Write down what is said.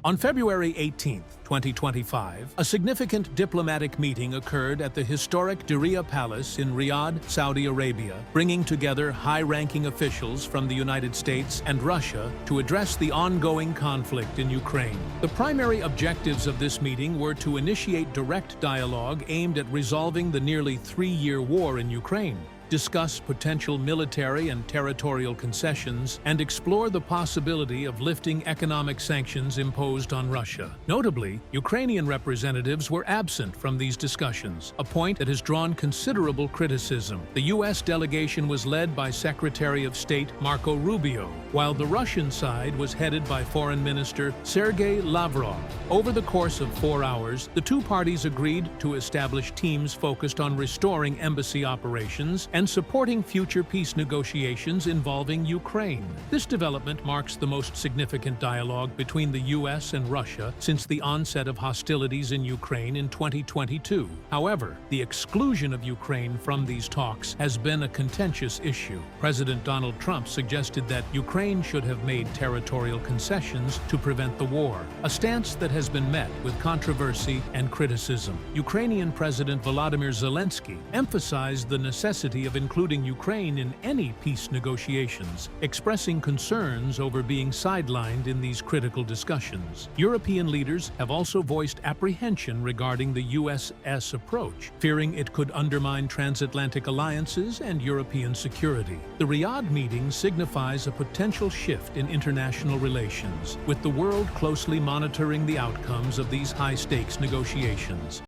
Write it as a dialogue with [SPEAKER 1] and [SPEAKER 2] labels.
[SPEAKER 1] On February 18, 2025, a significant diplomatic meeting occurred at the historic Diriyah Palace in Riyadh, Saudi Arabia, bringing together high-ranking officials from the United States and Russia to address the ongoing conflict in Ukraine. The primary objectives of this meeting were to initiate direct dialogue aimed at resolving the nearly three-year war in Ukraine, discuss potential military and territorial concessions, and explore the possibility of lifting economic sanctions imposed on Russia. Notably, Ukrainian representatives were absent from these discussions, a point that has drawn considerable criticism. The U.S. delegation was led by Secretary of State Marco Rubio, while the Russian side was headed by Foreign Minister Sergei Lavrov. Over the course of 4 hours, the two parties agreed to establish teams focused on restoring embassy operations and supporting future peace negotiations involving Ukraine. This development marks the most significant dialogue between the U.S. and Russia since the onset of hostilities in Ukraine in 2022. However, the exclusion of Ukraine from these talks has been a contentious issue. President Donald Trump suggested that Ukraine should have made territorial concessions to prevent the war, a stance that has been met with controversy and criticism. Ukrainian President Volodymyr Zelensky emphasized the necessity of including Ukraine in any peace negotiations, expressing concerns over being sidelined in these critical discussions. European leaders have also voiced apprehension regarding the US's approach, fearing it could undermine transatlantic alliances and European security. The Riyadh meeting signifies a potential shift in international relations, with the world closely monitoring the outcomes of these high-stakes negotiations.